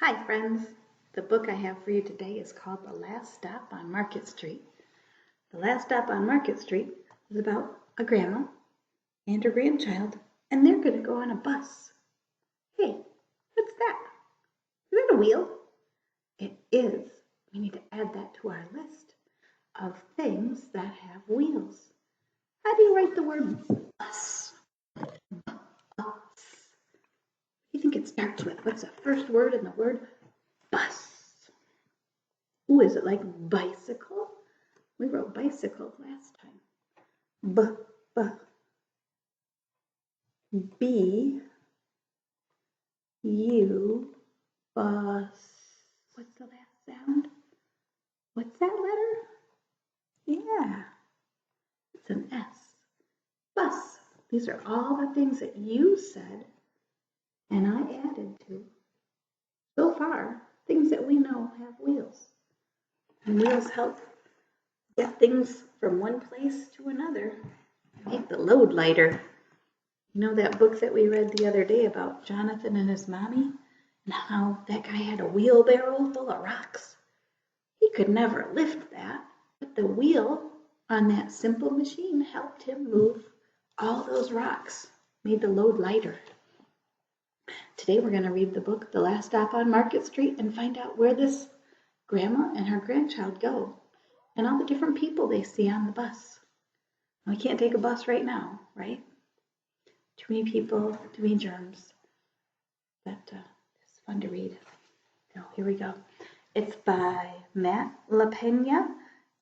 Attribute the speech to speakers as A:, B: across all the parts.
A: Hi friends! The book I have for you today is called The Last Stop on Market Street. The Last Stop on Market Street is about a grandma and her grandchild, and they're going to go on a bus. Hey, what's that? Is that a wheel? It is. We need to add that to our list of things that have wheels. How do you write the word bus? Bus. What do you think it starts with? What's the first word in the word bus? Ooh, is it like bicycle? We wrote bicycle last time. B, U, bus. What's the last sound? What's that letter? Yeah, it's an S. Bus. These are all the things that you said and I added to. So far, things that we know have wheels. And wheels help get things from one place to another. Make the load lighter. You know that book that we read the other day about Jonathan and his mommy? And how that guy had a wheelbarrow full of rocks? He could never lift that, but the wheel on that simple machine helped him move all those rocks, made the load lighter. Today we're going to read the book, The Last Stop on Market Street, and find out where this grandma and her grandchild go, and all the different people they see on the bus. We can't take a bus right now, right? Too many people, too many germs. But it's fun to read. So here we go. It's by Matt LaPena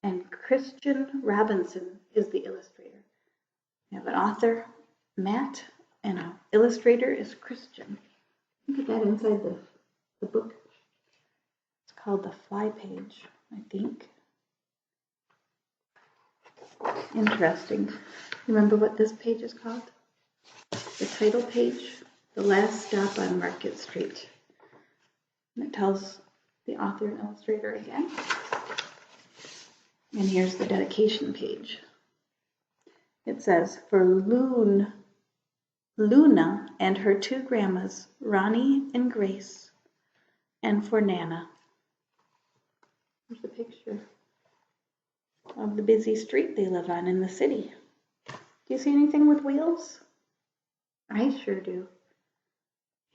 A: and Christian Robinson is the illustrator. We have an author, Matt, and an illustrator is Christian. Look at that inside the book. It's called The Fly Page, I think. Interesting. Remember what this page is called? The title page, The Last Stop on Market Street. And it tells the author and illustrator again. And here's the dedication page. It says, for Luna and her two grandmas, Ronnie and Grace, and for Nana. Here's a picture of the busy street they live on in the city. Do you see anything with wheels? I sure do.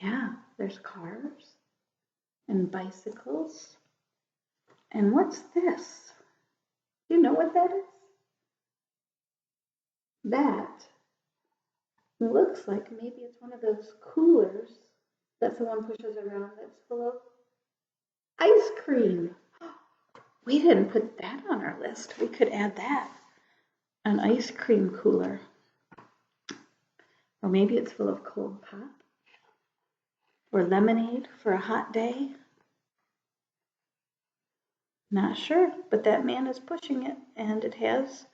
A: Yeah, there's cars and bicycles. And what's this? Do you know what that is? That looks like maybe it's one of those coolers that someone pushes around that's full of ice cream. We didn't put that on our list. We could add that. An ice cream cooler. Or maybe it's full of cold pop. Or lemonade for a hot day. Not sure, but that man is pushing it and it has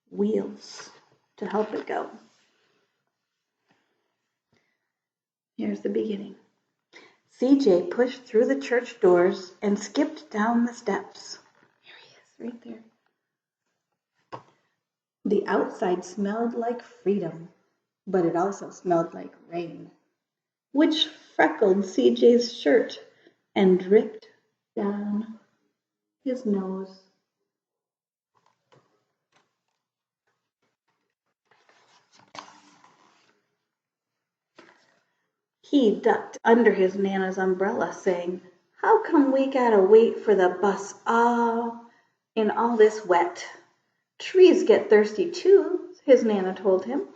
A: wheels to help it go. Here's the beginning. CJ pushed through the church doors and skipped down the steps. Here he is, right there. The outside smelled like freedom, but it also smelled like rain, which freckled CJ's shirt and dripped down his nose. He ducked under his Nana's umbrella, saying, how come we gotta wait for the bus in all this wet? Trees get thirsty too, his Nana told him.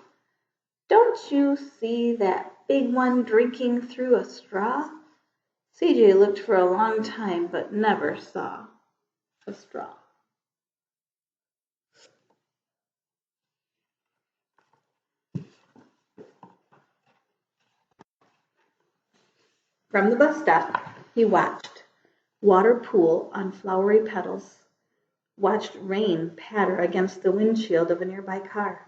A: Don't you see that big one drinking through a straw? CJ looked for a long time, but never saw a straw. From the bus stop, he watched water pool on flowery petals, watched rain patter against the windshield of a nearby car.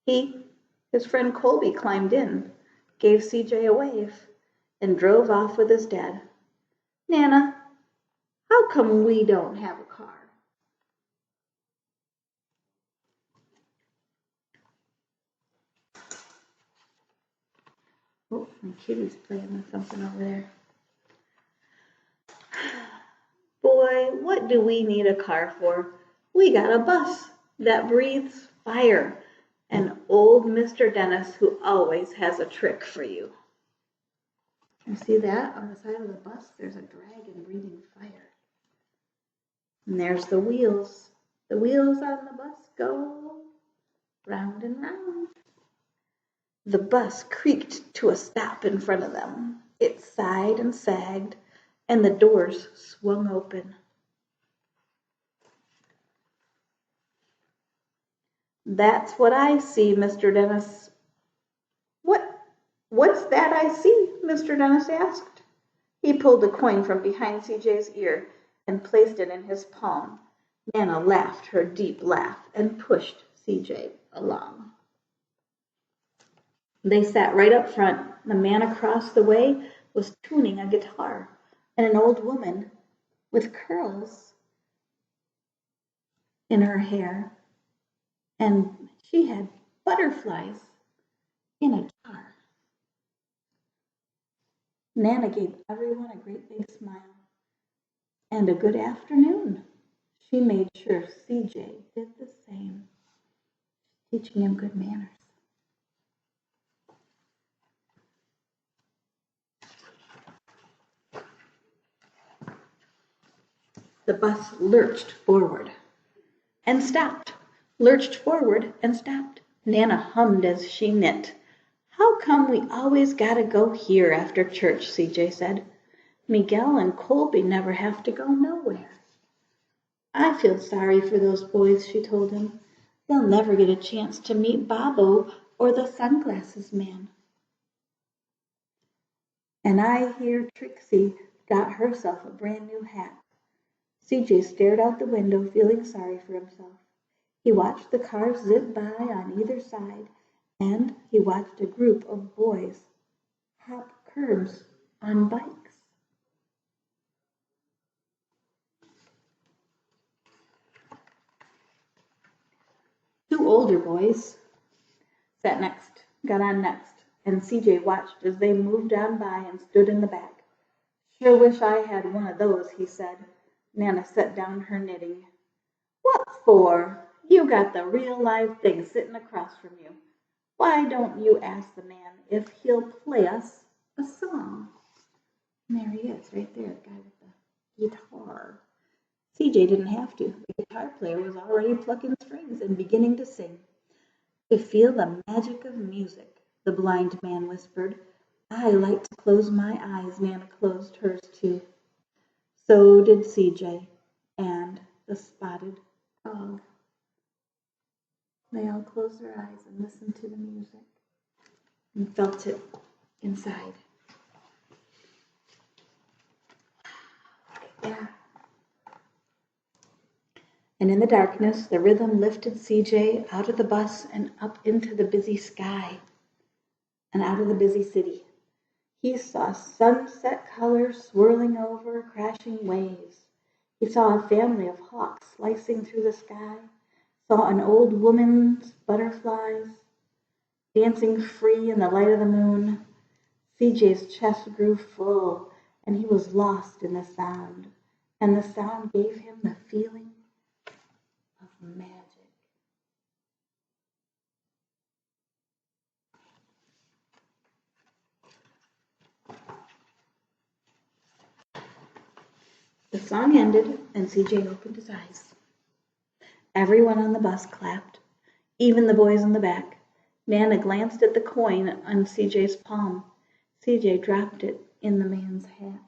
A: His friend Colby climbed in, gave CJ a wave, and drove off with his dad. Nana, how come we don't have a car? Oh, my kitty's playing with something over there. boy, what do we need a car for? We got a bus that breathes fire. And old Mr. Dennis, who always has a trick for you. You see that on the side of the bus? There's a dragon breathing fire. And there's the wheels. The wheels on the bus go round and round. The bus creaked to a stop in front of them. It sighed and sagged, and the doors swung open. That's what I see, Mr. Dennis. What's that I see? Mr. Dennis asked. He pulled a coin from behind CJ's ear and placed it in his palm. Nana laughed her deep laugh and pushed CJ along. They sat right up front. The man across the way was tuning a guitar, and an old woman with curls in her hair, and she had butterflies in a jar. Nana gave everyone a great big smile and a good afternoon. She made sure CJ did the same, teaching him good manners. The bus lurched forward and stopped, lurched forward and stopped. Nana hummed as she knit. How come we always gotta go here after church, CJ said. Miguel and Colby never have to go nowhere. I feel sorry for those boys, she told him. They'll never get a chance to meet Bobo or the sunglasses man. And I hear Trixie got herself a brand new hat. CJ stared out the window, feeling sorry for himself. He watched the cars zip by on either side, and he watched a group of boys hop curbs on bikes. Two older boys got on next, and CJ watched as they moved on by and stood in the back. Sure wish I had one of those, he said. Nana set down her knitting. What for? You got the real live thing sitting across from you. Why don't you ask the man if he'll play us a song? And there he is, right there, the guy with the guitar. CJ didn't have to. The guitar player was already plucking strings and beginning to sing. To feel the magic of music, the blind man whispered. I like to close my eyes. Nana closed hers too. So did CJ and the spotted dog. They all closed their eyes and listened to the music and felt it inside. Yeah. And in the darkness, the rhythm lifted CJ out of the bus and up into the busy sky and out of the busy city. He saw sunset colors swirling over crashing waves. He saw a family of hawks slicing through the sky, saw an old woman's butterflies dancing free in the light of the moon. CJ's chest grew full, and he was lost in the sound, and the sound gave him the feeling of magic. The song ended, and CJ opened his eyes. Everyone on the bus clapped, even the boys in the back. Nana glanced at the coin on CJ's palm. CJ dropped it in the man's hat.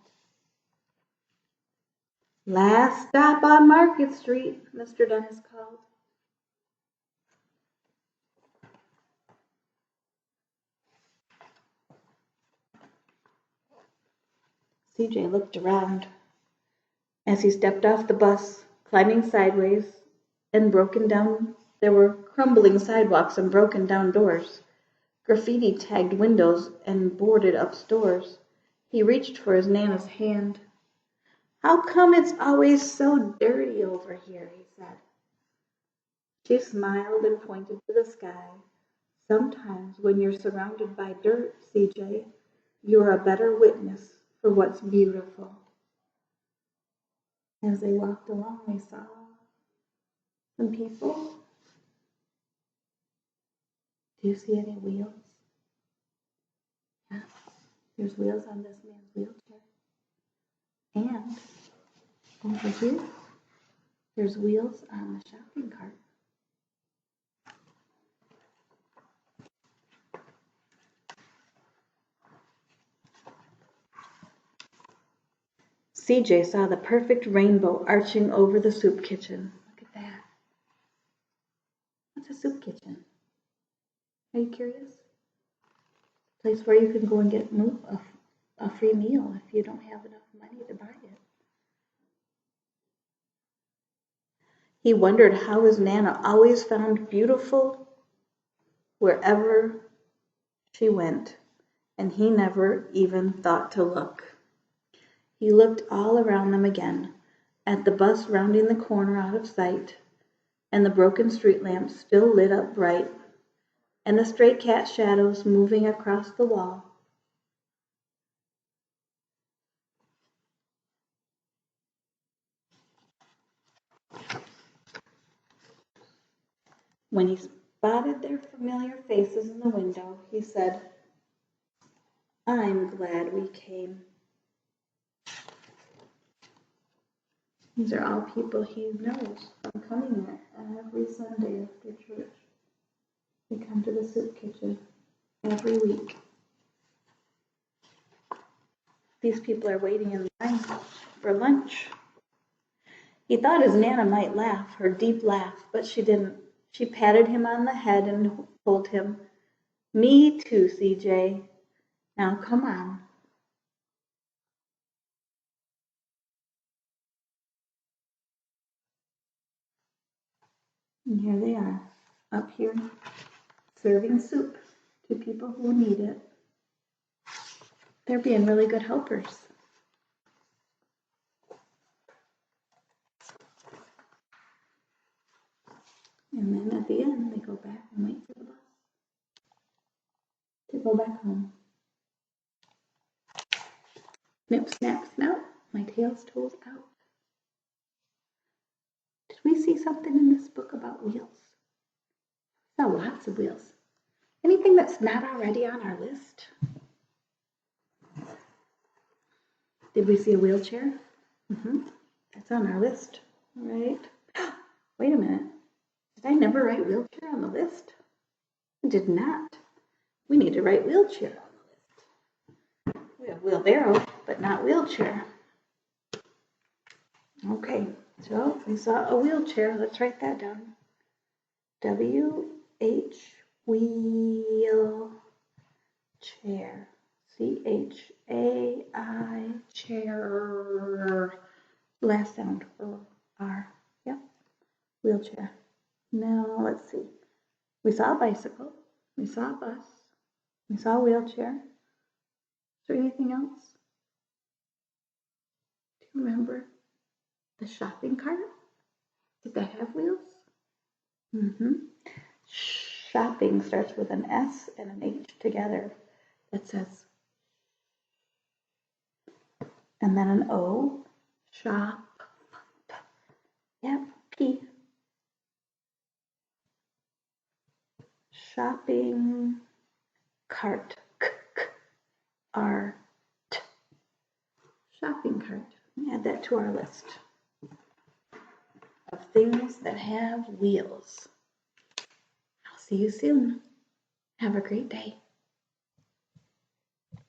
A: Last stop on Market Street, Mr. Dennis called. CJ looked around as he stepped off the bus, climbing sideways and broken down. There were crumbling sidewalks and broken down doors, graffiti tagged windows and boarded up stores. He reached for his Nana's hand. How come it's always so dirty over here, he said. She smiled and pointed to the sky. Sometimes when you're surrounded by dirt, CJ, you're a better witness for what's beautiful. As they walked along, they saw some people. Do you see any wheels? Yes, there's wheels on this man's wheelchair. And over here, there's wheels on the shopping cart. CJ saw the perfect rainbow arching over the soup kitchen. Look at that. What's a soup kitchen? Are you curious? A place where you can go and get a free meal if you don't have enough money to buy it. He wondered how his Nana always found beautiful wherever she went, and he never even thought to look. He looked all around them again, at the bus rounding the corner out of sight, and the broken street lamps still lit up bright, and the stray cat shadows moving across the wall. When he spotted their familiar faces in the window, he said, "I'm glad we came." These are all people he knows from coming there every Sunday after church. They come to the soup kitchen every week. These people are waiting in line for lunch. He thought his Nana might laugh, her deep laugh, but she didn't. She patted him on the head and told him, "Me too, CJ. Now come on." And here they are, up here, serving soup to people who need it. They're being really good helpers. And then at the end, they go back and wait for the bus to go back home. Snip, snap, snap, my tail's toes out. Did we see something in this book about wheels? I saw lots of wheels. Anything that's not already on our list? Did we see a wheelchair? That's on our list, right? Wait a minute. Did I never write wheelchair on the list? I did not. We need to write wheelchair on the list. We have wheelbarrow, but not wheelchair. Okay, so we saw a wheelchair. Let's write that down. W-H, wheel, chair. C-H-A-I, chair. Last sound, R. Yep, wheelchair. Now, let's see. We saw a bicycle. We saw a bus. We saw a wheelchair. Is there anything else? Do you remember the shopping cart? Did that have wheels? Shopping starts with an S and an H together. That says, and then an O. Shop. Yep, P. Shopping cart. K-k-art. Shopping cart. Add that to our list of things that have wheels. I'll see you soon. Have a great day.